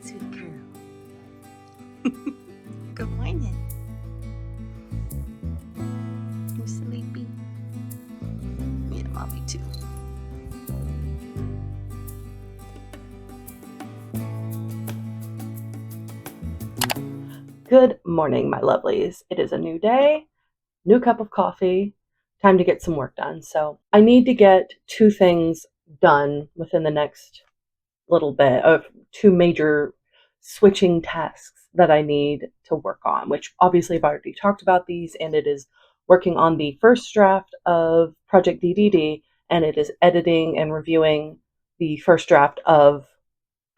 sweet girl. Good morning. You sleepy? Yeah, mommy too. Good morning, my lovelies. It is a new day, new cup of coffee, time to get some work done. So I need to get two things done within the next little bit of two major switching tasks that I need to work on, which obviously I've already talked about these, and it is working on the first draft of Project DDD, and it is editing and reviewing the first draft of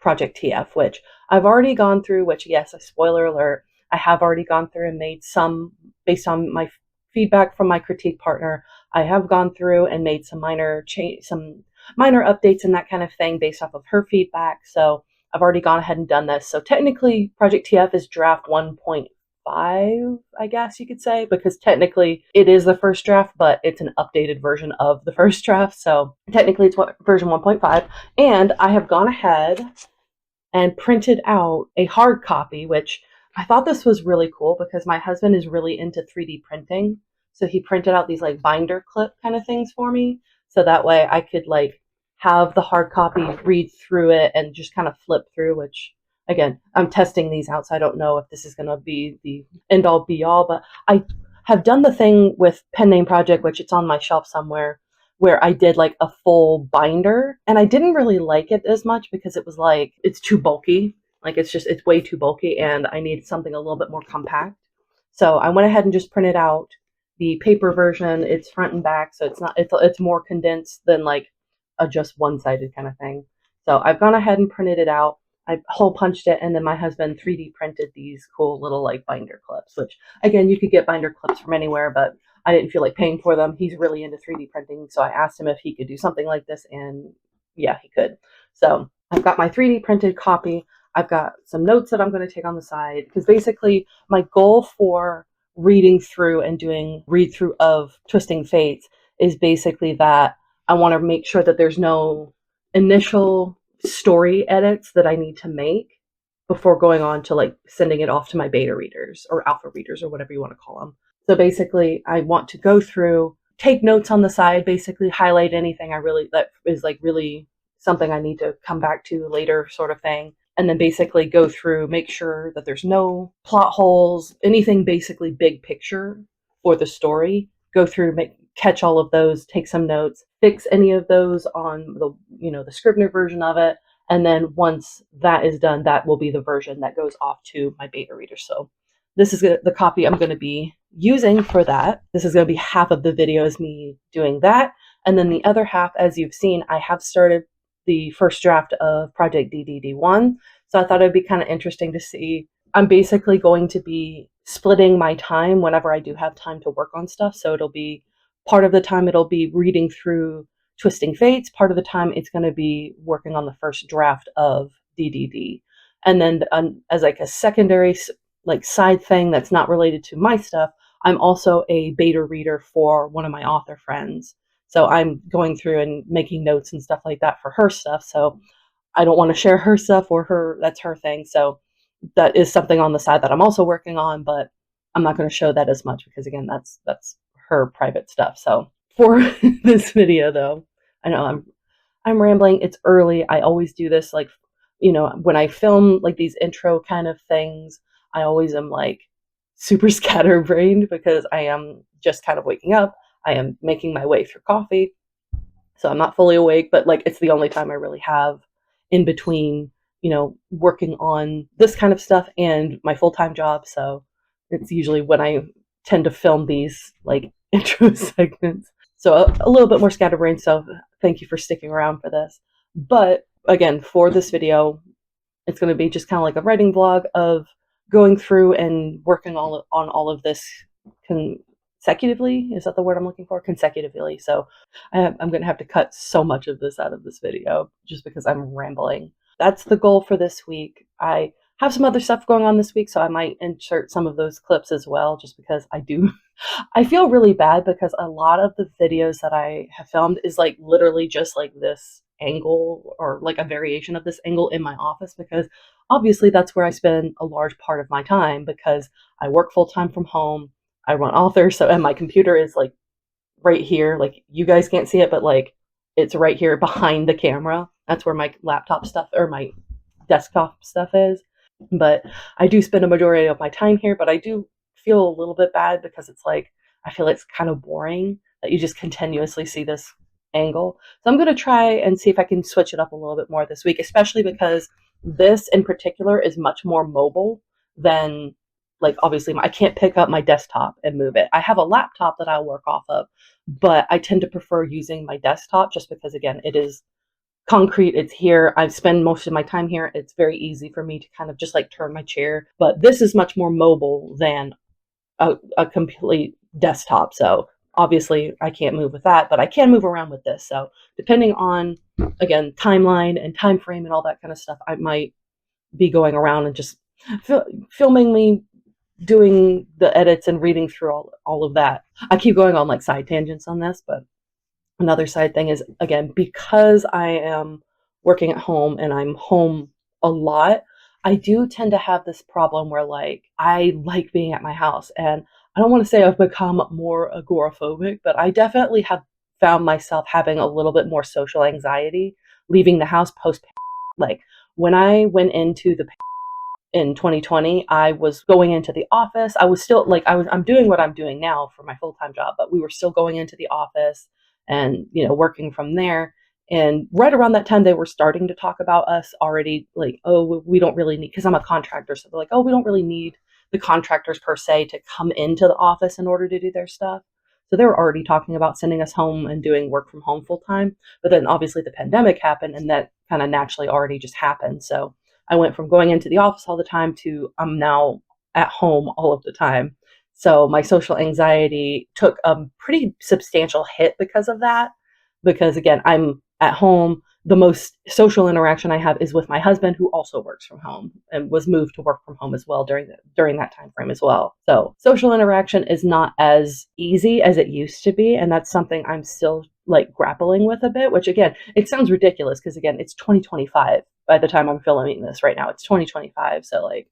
Project TF, which I've already gone through, which, yes, a spoiler alert, I have already gone through and made some, based on my feedback from my critique partner, I have gone through and made some minor updates and that kind of thing based off of her feedback. So I've already gone ahead and done this. So technically, Project TF is draft 1.5, I guess you could say, because technically it is the first draft, but it's an updated version of the first draft. So technically it's version 1.5. And I have gone ahead and printed out a hard copy, which I thought this was really cool because my husband is really into 3D printing. So he printed out these like binder clip kind of things for me. So that way I could like have the hard copy, read through it, and just kind of flip through, which again, I'm testing these out. So I don't know if this is going to be the end all be all, but I have done the thing with Pen Name Project, which it's on my shelf somewhere, where I did like a full binder, and I didn't really like it as much because it was like it's too bulky. Like it's way too bulky, and I need something a little bit more compact. So I went ahead and just printed out the paper version. It's front and back, so it's more condensed than like a just one-sided kind of thing. So I've gone ahead and printed it out. I hole punched it, and then my husband 3D printed these cool little like binder clips, which again, you could get binder clips from anywhere, but I didn't feel like paying for them. He's really into 3D printing, so I asked him if he could do something like this, and yeah, he could. So I've got my 3D printed copy. I've got some notes that I'm going to take on the side, because basically my goal for reading through and doing read through of Twisting Fates is basically that I want to make sure that there's no initial story edits that I need to make before going on to like sending it off to my beta readers or alpha readers or whatever you want to call them. So basically, I want to go through, take notes on the side, basically highlight anything that is like really something I need to come back to later, sort of thing. And then basically go through, make sure that there's no plot holes, anything basically big picture for the story. Go through, catch all of those, take some notes, fix any of those on the Scrivener version of it. And then once that is done, that will be the version that goes off to my beta reader. So this is the copy I'm going to be using for that. This is going to be half of the video is me doing that. And then the other half, as you've seen, I have started the first draft of Project DDD1. So I thought it'd be kind of interesting to see. I'm basically going to be splitting my time whenever I do have time to work on stuff. So it'll be part of the time it'll be reading through Twisting Fates. Part of the time it's going to be working on the first draft of DDD. And then as like a secondary like side thing that's not related to my stuff, I'm also a beta reader for one of my author friends. So I'm going through and making notes and stuff like that for her stuff. So I don't want to share her stuff that's her thing. So that is something on the side that I'm also working on, but I'm not going to show that as much because again, that's her private stuff. So for this video though, I know I'm rambling. It's early. I always do this like, when I film like these intro kind of things, I always am like super scatterbrained because I am just kind of waking up. I am making my way through coffee. So I'm not fully awake, but like it's the only time I really have in between, working on this kind of stuff and my full-time job. So it's usually when I tend to film these like intro segments. So a little bit more scatterbrained. So thank you for sticking around for this. But again, for this video, it's going to be just kind of like a writing vlog of going through and working on all of this consecutively. Is that the word I'm looking for? Consecutively. So I'm going to have to cut so much of this out of this video just because I'm rambling. That's the goal for this week. I have some other stuff going on this week, so I might insert some of those clips as well, just because I feel really bad because a lot of the videos that I have filmed is like literally just like this angle or like a variation of this angle in my office because obviously that's where I spend a large part of my time because I work full time from home. I run author, so and my computer is like right here. Like you guys can't see it, but like it's right here behind the camera. That's where my laptop stuff or my desktop stuff is. But I do spend a majority of my time here, but I do feel a little bit bad because it's like I feel it's kind of boring that you just continuously see this angle. So I'm going to try and see if I can switch it up a little bit more this week, especially because this in particular is much more mobile than like obviously I can't pick up my desktop and move it. I have a laptop that I'll work off of, but I tend to prefer using my desktop just because again, it is concrete. It's here. I spend most of my time here. It's very easy for me to kind of just like turn my chair. But this is much more mobile than a complete desktop. So obviously I can't move with that, but I can move around with this. So depending on again timeline and time frame and all that kind of stuff, I might be going around and just filming me doing the edits and reading through all of that. I keep going on like side tangents on this, but another side thing is again because I am working at home and I'm home a lot, I do tend to have this problem where like I like being at my house, and I don't want to say I've become more agoraphobic, but I definitely have found myself having a little bit more social anxiety leaving the house post. Like when I went into the in 2020, I was going into the office. I was still like I'm doing what I'm doing now for my full-time job, but we were still going into the office and, working from there. And right around that time they were starting to talk about us already like, oh, we don't really need, because I'm a contractor, so they're like, oh, we don't really need the contractors per se to come into the office in order to do their stuff. So they were already talking about sending us home and doing work from home full time. But then obviously the pandemic happened and that kind of naturally already just happened. So I went from going into the office all the time to I'm now at home all of the time. So my social anxiety took a pretty substantial hit because of that. Because again, I'm at home. The most social interaction I have is with my husband, who also works from home and was moved to work from home as well during that time frame as well. So social interaction is not as easy as it used to be, and that's something I'm still like grappling with a bit. Which again, it sounds ridiculous because again, it's 2025 by the time I'm filming this right now. It's 2025, so like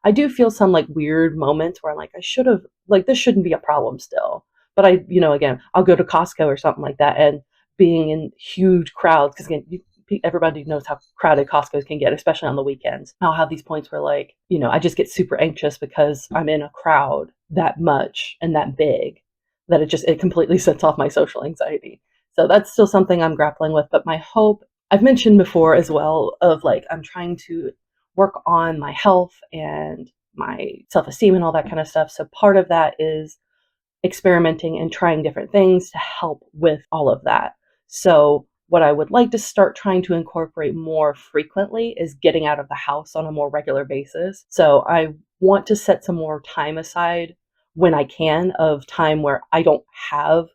I do feel some like weird moments where I'm like, I should have like this shouldn't be a problem still. But again, I'll go to Costco or something like that, and being in huge crowds because again, everybody knows how crowded Costco's can get, especially on the weekends. I'll have these points where like, I just get super anxious because I'm in a crowd that much and that big that it completely sets off my social anxiety. So that's still something I'm grappling with. But my hope, I've mentioned before as well, of like I'm trying to work on my health and my self-esteem and all that kind of stuff. So part of that is experimenting and trying different things to help with all of that. So what I would like to start trying to incorporate more frequently is getting out of the house on a more regular basis. So I want to set some more time aside when I can of time where I don't have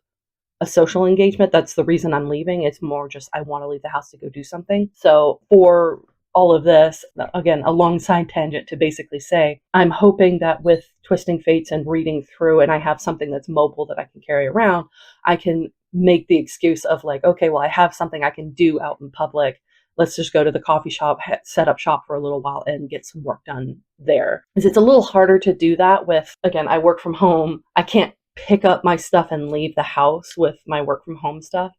a social engagement. That's the reason I'm leaving. It's more just I want to leave the house to go do something. So for all of this, again, a long side tangent to basically say, I'm hoping that with Twisting Fates and reading through, and I have something that's mobile that I can carry around, I can make the excuse of like, okay, well, I have something I can do out in public. Let's just go to the coffee shop, set up shop for a little while and get some work done there. Because it's a little harder to do that with, again, I work from home. I can't pick up my stuff and leave the house with my work from home stuff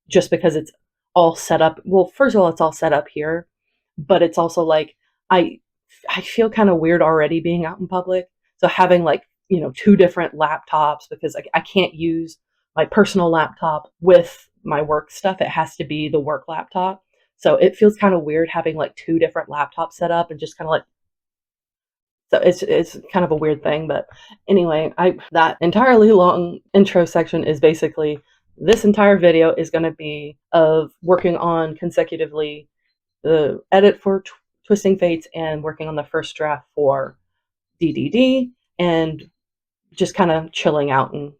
just because it's all set up. Well, first of all, it's all set up here, but it's also like I feel kind of weird already being out in public. So having like, two different laptops because I can't use my personal laptop with my work stuff. It has to be the work laptop. So it feels kind of weird having like two different laptops set up and just kind of like, so it's kind of a weird thing. But anyway, that entirely long intro section is basically this entire video is going to be of working on consecutively the edit for Twisting Fates and working on the first draft for DDD and just kind of chilling out and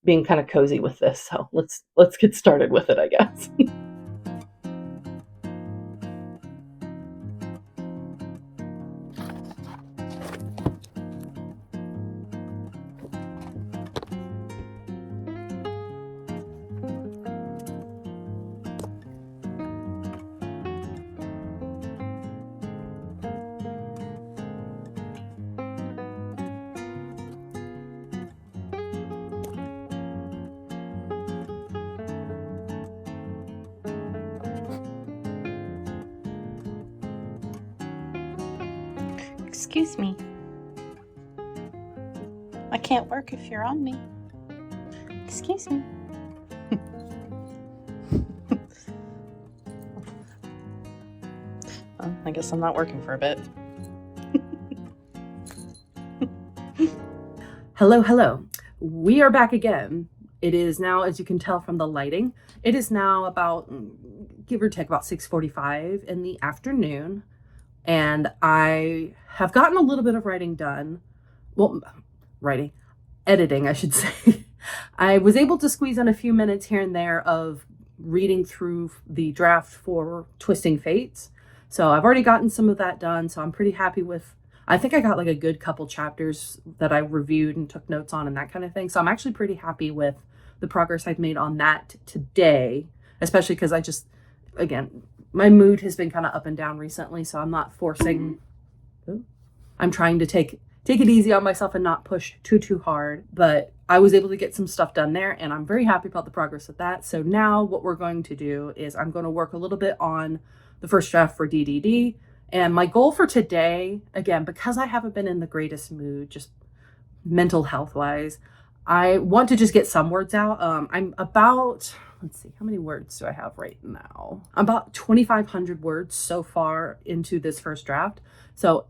being kind of cozy with this. So let's get started with it, I guess. Excuse me. I can't work if you're on me. Excuse me. Well, I guess I'm not working for a bit. Hello, hello. We are back again. It is now, as you can tell from the lighting, it is now about, give or take, about 6:45 in the afternoon. And I have gotten a little bit of writing done. Well, editing, I should say. I was able to squeeze in a few minutes here and there of reading through the draft for Twisting Fates. So I've already gotten some of that done. So I'm pretty happy with, I think I got like a good couple chapters that I reviewed and took notes on and that kind of thing. So I'm actually pretty happy with the progress I've made on that today, especially because I just, again, my mood has been kind of up and down recently. So I'm not forcing, I'm trying to take it easy on myself and not push too hard. But I was able to get some stuff done there and I'm very happy about the progress of that. So now what we're going to do is I'm going to work a little bit on the first draft for DDD. And my goal for today, again, because I haven't been in the greatest mood, just mental health wise, I want to just get some words out. I'm about, let's see, how many words do I have right now? About 2,500 words so far into this first draft. So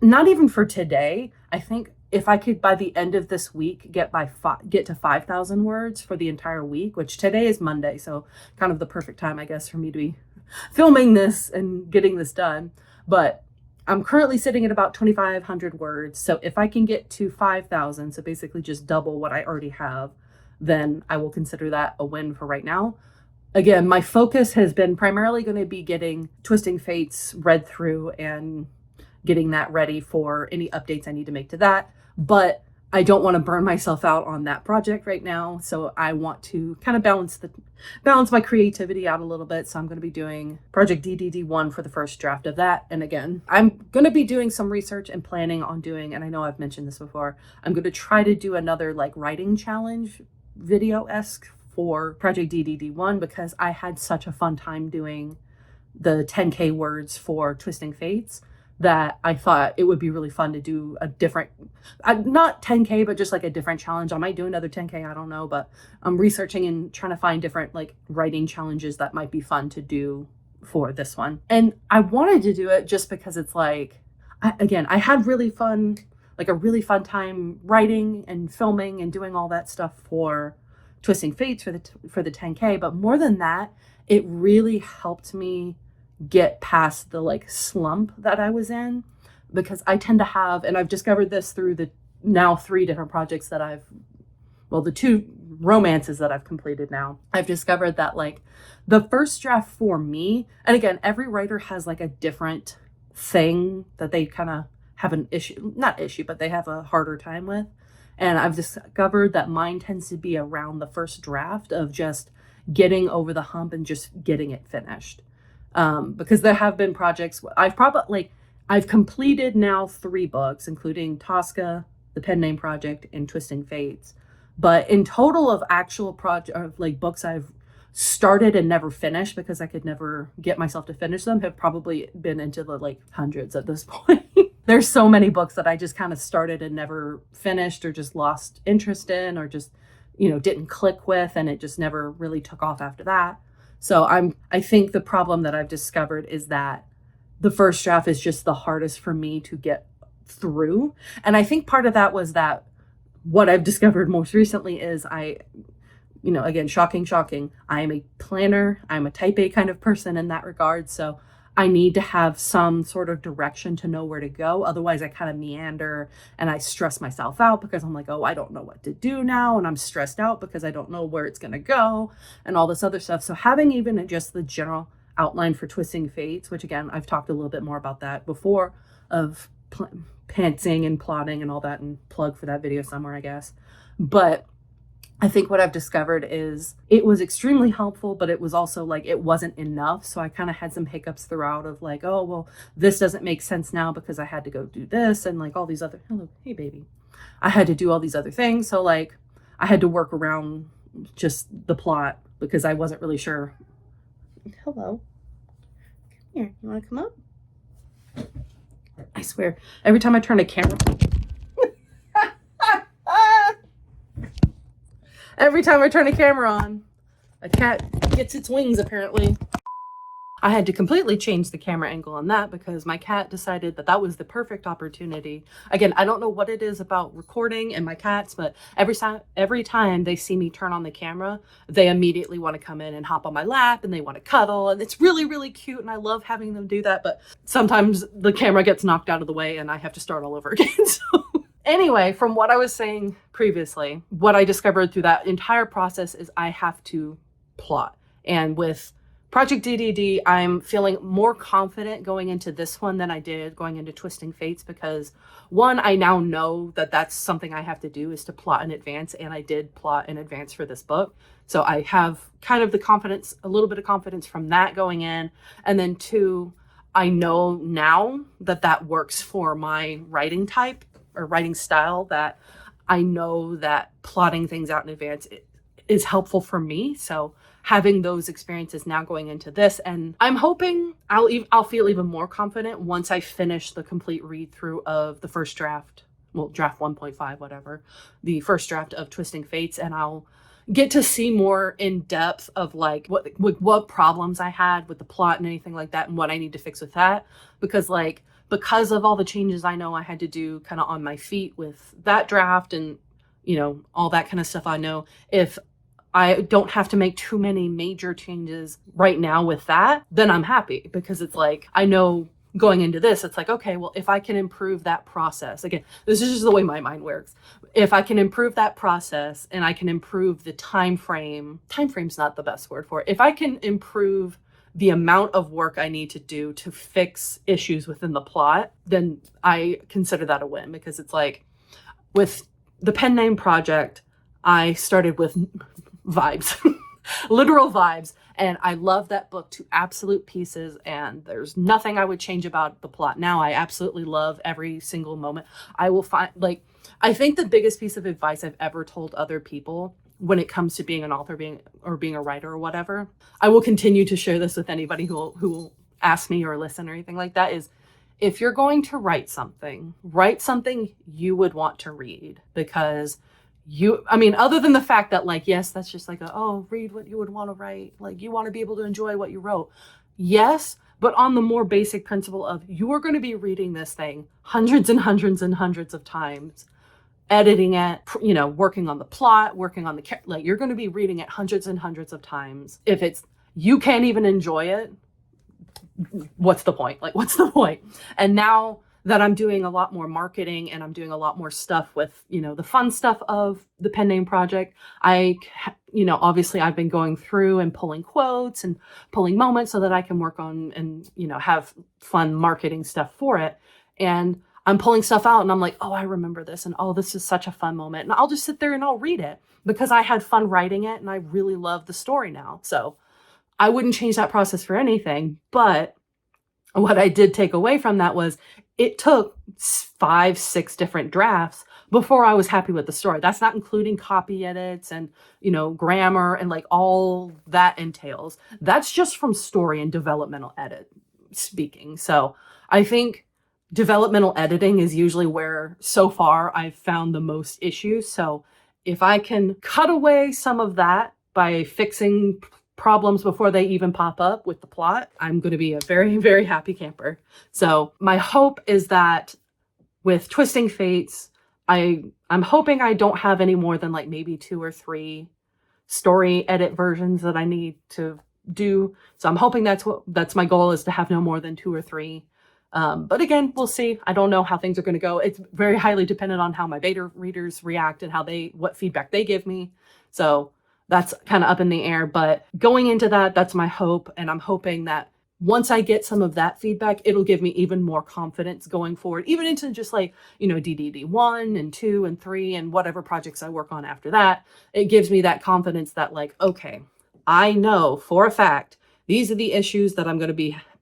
not even for today, I think if I could by the end of this week get to 5,000 words for the entire week, which today is Monday, so kind of the perfect time, I guess, for me to be filming this and getting this done. But I'm currently sitting at about 2,500 words. So if I can get to 5,000, so basically just double what I already have, then I will consider that a win for right now. Again, my focus has been primarily going to be getting Twisting Fates read through and getting that ready for any updates I need to make to that. But I don't want to burn myself out on that project right now. So I want to kind of balance my creativity out a little bit. So I'm going to be doing Project DDD 1 for the first draft of that. And again, I'm going to be doing some research and planning on doing, and I know I've mentioned this before, I'm going to try to do another like writing challenge video-esque for Project DDD 1 because I had such a fun time doing the 10K words for Twisting Fates that I thought it would be really fun to do a different, not 10K, but just like a different challenge. I might do another 10K, I don't know, but I'm researching and trying to find different like writing challenges that might be fun to do for this one. And I wanted to do it just because it's like, I had really fun, like a really fun time writing and filming and doing all that stuff for Twisting Fates for the 10K. But more than that, it really helped me get past the like slump that I was in, because I tend to have, and I've discovered this through the now 3 different projects that the 2 romances that I've completed now. I've discovered that like the first draft for me, and again, every writer has like a different thing that they kind of have but they have a harder time with. And I've discovered that mine tends to be around the first draft of just getting over the hump and just getting it finished. Because there have been projects I've completed now 3 books, including Tosca, the Pen Name Project, and Twisting Fates. But in total of actual books I've started and never finished because I could never get myself to finish them have probably been into the like hundreds at this point. There's so many books that I just kind of started and never finished or just lost interest in or just, didn't click with, and it just never really took off after that. So I think the problem that I've discovered is that the first draft is just the hardest for me to get through. And I think part of that was that what I've discovered most recently is again, shocking, I am a planner. I'm a type A kind of person in that regard. So I need to have some sort of direction to know where to go. Otherwise, I kind of meander and I stress myself out because I'm like, oh, I don't know what to do now. And I'm stressed out because I don't know where it's going to go and all this other stuff. So having even just the general outline for Twisting Fates, which again, I've talked a little bit more about that before, of pantsing and plotting and all that, and plug for that video somewhere, I guess. But I think what I've discovered is it was extremely helpful, but it was also like it wasn't enough. So I kind of had some hiccups throughout of like, oh, well, this doesn't make sense now because I had to go do this and like all these other, hello, hey baby. I had to do all these other things. So like I had to work around just the plot because I wasn't really sure. Hello. Come here. You want to come up? I swear, every time I turn a camera, every time I turn a camera on, a cat gets its wings apparently. I had to completely change the camera angle on that because my cat decided that that was the perfect opportunity. Again, I don't know what it is about recording and my cats, but every time they see me turn on the camera, they immediately want to come in and hop on my lap and they want to cuddle. And it's really, really cute. And I love having them do that. But sometimes the camera gets knocked out of the way and I have to start all over again. So anyway, from what I was saying previously, what I discovered through that entire process is I have to plot. And with Project DDD, I'm feeling more confident going into this one than I did going into Twisting Fates because one, I now know that that's something I have to do is to plot in advance, and I did plot in advance for this book. So I have kind of the confidence, a little bit of confidence from that going in. And then two, I know now that that works for my writing type or writing style, that I know that plotting things out in advance is helpful for me. So having those experiences now going into this, and I'm hoping I'll feel even more confident once I finish the complete read through of the first draft, well, draft 1.5, whatever, the first draft of Twisting Fates, and I'll get to see more in depth of like what problems I had with the plot and anything like that and what I need to fix with that. Because of all the changes I know I had to do kind of on my feet with that draft and, all that kind of stuff, I know if I don't have to make too many major changes right now with that, then I'm happy because it's like, I know going into this, it's like, okay, well, if I can improve that process, again, this is just the way my mind works. If I can improve that process and I can improve the time frame's not the best word for it. If I can improve the amount of work I need to do to fix issues within the plot, then I consider that a win because it's like with the pen name project, I started with vibes, literal vibes. And I love that book to absolute pieces. And there's nothing I would change about the plot now. I absolutely love every single moment. I will find, I think the biggest piece of advice I've ever told other people when it comes to being an author, being a writer or whatever, I will continue to share this with anybody who will ask me or listen or anything like that, is if you're going to write something you would want to read, because other than the fact that yes, that's just read what you would want to write. You want to be able to enjoy what you wrote. Yes, but on the more basic principle of you are going to be reading this thing hundreds and hundreds and hundreds of times, editing it, working on the plot, working on you're going to be reading it hundreds and hundreds of times. If you can't even enjoy it, what's the point? What's the point? And now that I'm doing a lot more marketing and I'm doing a lot more stuff with, the fun stuff of the pen name project, obviously I've been going through and pulling quotes and pulling moments so that I can work on and, have fun marketing stuff for it. And I'm pulling stuff out and I'm like, oh, I remember this. And oh, this is such a fun moment. And I'll just sit there and I'll read it because I had fun writing it. And I really love the story now. So I wouldn't change that process for anything. But what I did take away from that was it took 5-6 different drafts before I was happy with the story. That's not including copy edits and, grammar and all that entails. That's just from story and developmental edit speaking. So I think developmental editing is usually where so far I've found the most issues. So if I can cut away some of that by fixing problems before they even pop up with the plot, I'm going to be a very, very happy camper. So my hope is that with Twisting Fates, I'm hoping I don't have any more than maybe 2 or 3 story edit versions that I need to do. So I'm hoping that's my goal, is to have no more than 2 or 3. But again, we'll see. I don't know how things are going to go. It's very highly dependent on how my beta readers react and what feedback they give me. So that's kind of up in the air, but going into that's my hope. And I'm hoping that once I get some of that feedback, it'll give me even more confidence going forward, even into just DDD 1 and 2 and 3 and whatever projects I work on after that. It gives me that confidence that okay, I know for a fact, these are the issues that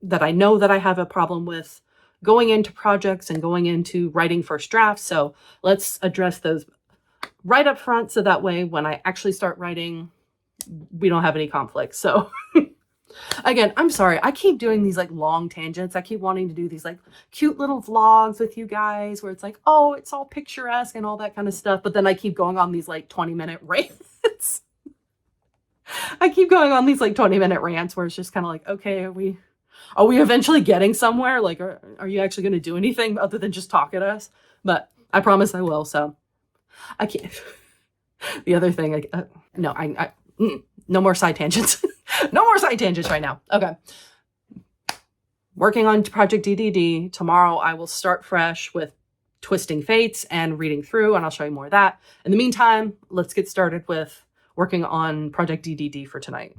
that I know that I have a problem with going into projects and going into writing first drafts. So let's address those right up front, so that way when I actually start writing, we don't have any conflicts. So Again, I'm sorry. I keep doing these like long tangents. I keep wanting to do these like cute little vlogs with you guys where it's like, oh, it's all picturesque and all that kind of stuff. But then I keep going on these like 20-minute rants. I keep going on these like 20-minute rants where it's just kind of like, okay, are we eventually getting somewhere? Like, are you actually going to do anything other than just talk at us? But I promise I will. So I can't. The other thing, no, no more side tangents. No more side tangents right now. Okay. Working on Project DDD. Tomorrow I will start fresh with Twisting Fates and reading through, and I'll show you more of that. In the meantime, let's get started with working on Project DDD for tonight.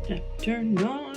Chapter 9.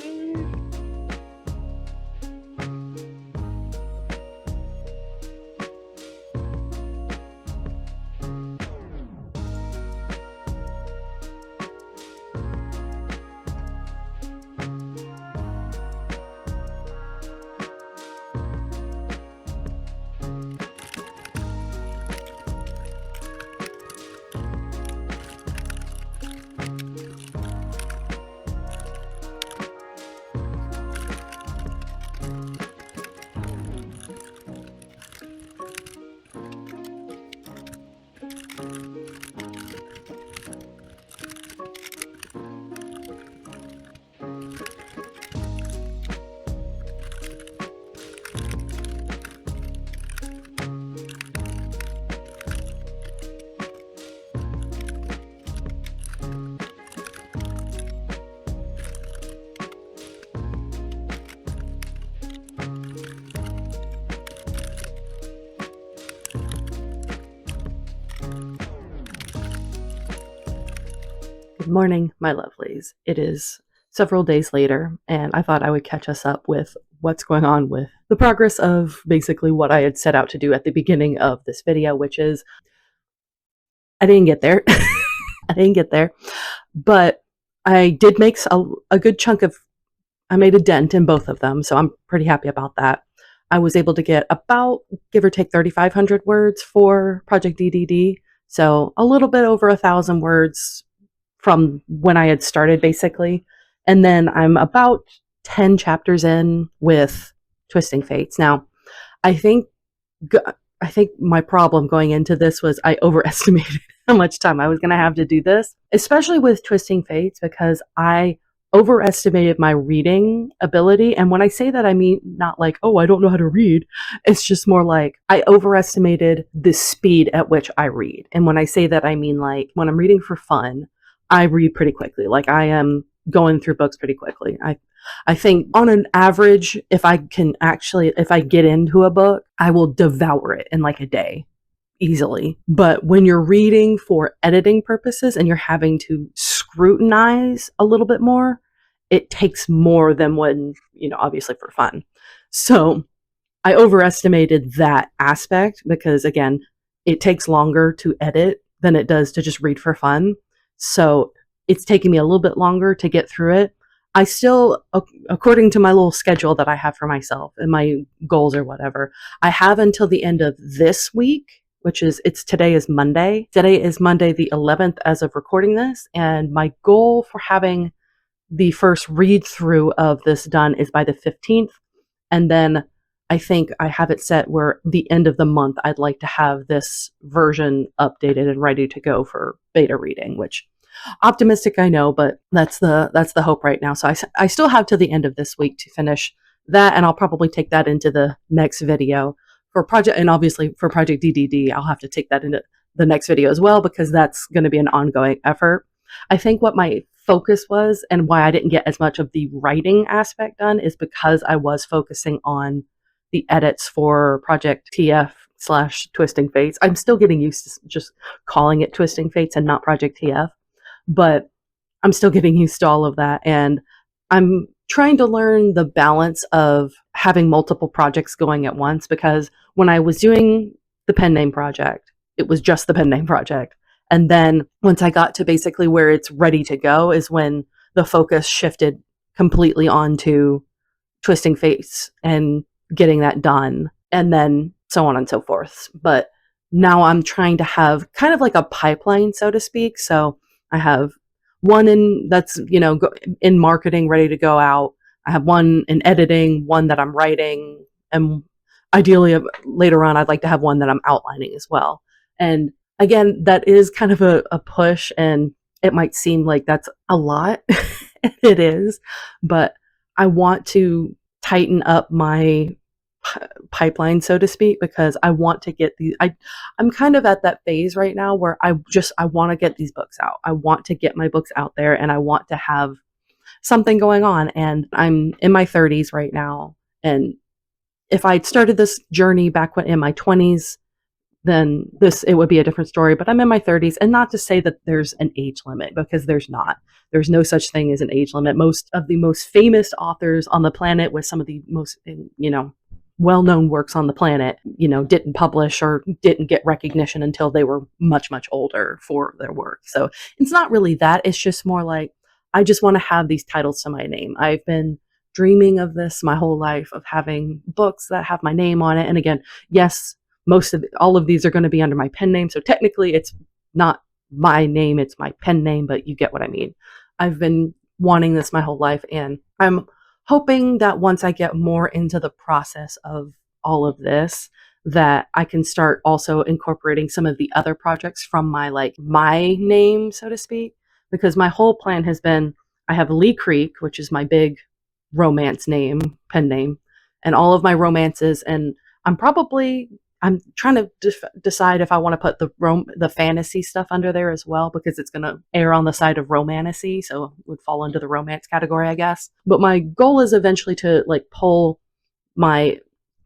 Good morning, my lovelies. It is several days later, and I thought I would catch us up with what's going on with the progress of basically what I had set out to do at the beginning of this video, which is I didn't get there. I didn't get there, but I did make a good chunk of, I made a dent in both of them, so I'm pretty happy about that. I was able to get about, give or take, 3,500 words for Project DDD, so a little bit over 1,000 words from when I had started, basically. And then I'm about 10 chapters in with Twisting Fates. Now, I think my problem going into this was I overestimated how much time I was going to have to do this, especially with Twisting Fates, because I overestimated my reading ability. And when I say that, I mean not like, oh, I don't know how to read. It's just more like I overestimated the speed at which I read. And when I say that, I mean like when I'm reading for fun, I read pretty quickly. Like I am going through books pretty quickly. I think on an average, if I get into a book, I will devour it in like a day easily. But when you're reading for editing purposes and you're having to scrutinize a little bit more, it takes more than when, obviously for fun. So I overestimated that aspect because, again, it takes longer to edit than it does to just read for fun. So it's taking me a little bit longer to get through it. I still, according to my little schedule that I have for myself and my goals or whatever, I have until the end of this week, which is, today is Monday. Today is Monday the 11th as of recording this. And my goal for having the first read through of this done is by the 15th. And then I think I have it set where the end of the month, I'd like to have this version updated and ready to go for beta reading, which optimistic, I know, but that's the hope right now. So I still have to the end of this week to finish that, and I'll probably take that into the next video for Project, and obviously for Project DDD, I'll have to take that into the next video as well, because that's going to be an ongoing effort. I think what my focus was and why I didn't get as much of the writing aspect done is because I was focusing on the edits for Project TF/Twisting Fates. I'm still getting used to just calling it Twisting Fates and not Project TF, but I'm still getting used to all of that. And I'm trying to learn the balance of having multiple projects going at once, because when I was doing the pen name project, it was just the pen name project. And then once I got to basically where it's ready to go is when the focus shifted completely onto Twisting Fates and getting that done, and then so on and so forth. But now I'm trying to have kind of like a pipeline, so to speak. So I have one that's in marketing, ready to go out. I have one in editing, one that I'm writing, and ideally later on I'd like to have one that I'm outlining as well. And again, that is kind of a push, and it might seem like that's a lot. It is, but I want to tighten up my pipeline, so to speak, because I want to get these. I'm kind of at that phase right now where I want to get these books out. I want to get my books out there, and I want to have something going on. And I'm in my 30s right now, and if I'd started this journey back when in my 20s, then it would be a different story. But I'm in my 30s, and not to say that there's an age limit, because there's not. There's no such thing as an age limit. Most of the most famous authors on the planet with some of the most, well-known works on the planet, didn't publish or didn't get recognition until they were much, much older for their work. So it's not really that. It's just more like, I just want to have these titles to my name. I've been dreaming of this my whole life, of having books that have my name on it. And again, yes, all of these are going to be under my pen name. So technically it's not my name, it's my pen name, but you get what I mean. I've been wanting this my whole life, and I'm hoping that once I get more into the process of all of this, that I can start also incorporating some of the other projects from my name, so to speak, because my whole plan has been, I have Lee Creek, which is my big romance name, pen name, and all of my romances, and I'm trying to decide if I want to put the fantasy stuff under there as well, because it's going to err on the side of romantasy, so it would fall into the romance category, I guess. But my goal is eventually to pull my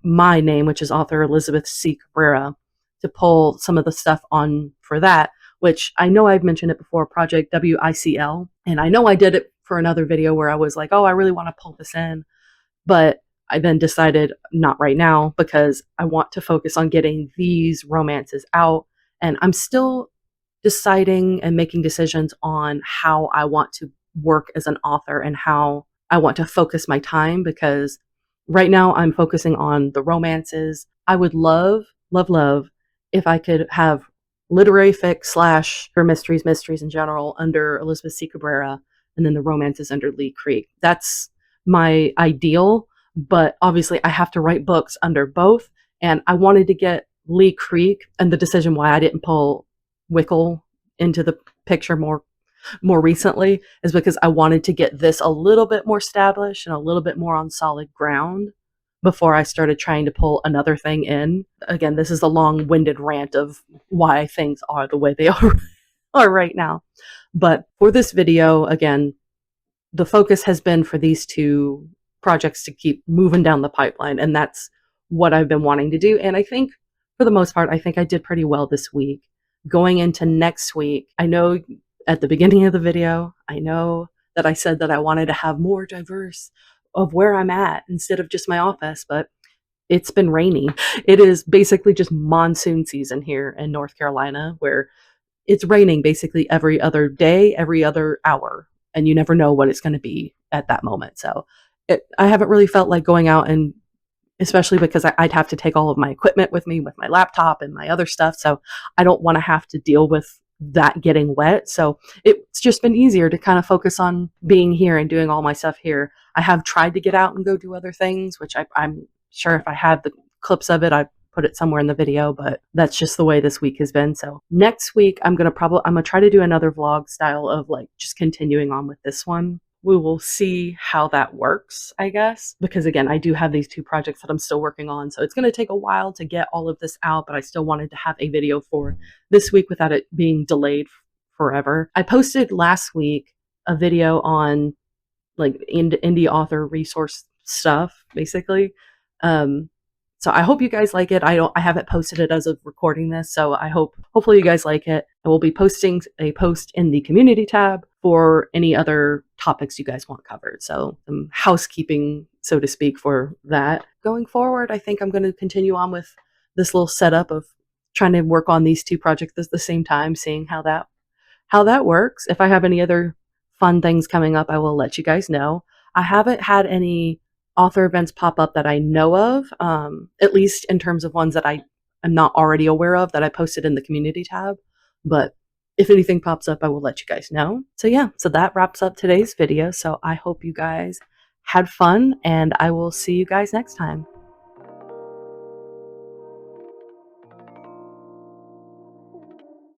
name, which is author Elizabeth C. Cabrera, to pull some of the stuff on for that, which I know I've mentioned it before, Project WICL. And I know I did it for another video where I was like, oh, I really want to pull this in. But I then decided not right now because I want to focus on getting these romances out. And I'm still deciding and making decisions on how I want to work as an author and how I want to focus my time, because right now I'm focusing on the romances. I would love, love, love if I could have literary fic slash or mysteries in general under Elizabeth C. Cabrera, and then the romances under Lee Creek. That's my ideal, but obviously I have to write books under both. And I wanted to get Lee Creek, and the decision why I didn't pull Wickle into the picture more recently is because I wanted to get this a little bit more established and a little bit more on solid ground before I started trying to pull another thing in. Again, this is a long-winded rant of why things are the way they are right now. But for this video, again, the focus has been for these two projects to keep moving down the pipeline, and that's what I've been wanting to do. And I think for the most part, I think I did pretty well this week. Going into next week, I know at the beginning of the video, I know that I said that I wanted to have more diverse of where I'm at instead of just my office, but it's been rainy. It is basically just monsoon season here in North Carolina, where it's raining basically every other day, every other hour, and you never know what it's going to be at that moment. So I haven't really felt like going out, and especially because I'd have to take all of my equipment with me, with my laptop and my other stuff. So I don't want to have to deal with that getting wet. So it's just been easier to kind of focus on being here and doing all my stuff here. I have tried to get out and go do other things, which I'm sure if I had the clips of it, I'd put it somewhere in the video, but that's just the way this week has been. So next week, I'm going to try to do another vlog style of like just continuing on with this one. We will see how that works, I guess, because again, I do have these two projects that I'm still working on. So it's going to take a while to get all of this out, but I still wanted to have a video for this week without it being delayed forever. I posted last week a video on like indie author resource stuff, basically. So I hope you guys like it. I haven't posted it as of recording this, so hopefully you guys like it. I will be posting a post in the community tab for any other topics you guys want covered. So some housekeeping, so to speak, for that. Going forward, I think I'm going to continue on with this little setup of trying to work on these two projects at the same time, seeing how that works. If I have any other fun things coming up, I will let you guys know. I haven't had any author events pop up that I know of, at least in terms of ones that I am not already aware of that I posted in the community tab. But if anything pops up, I will let you guys know. So yeah, so that wraps up today's video. So I hope you guys had fun, and I will see you guys next time.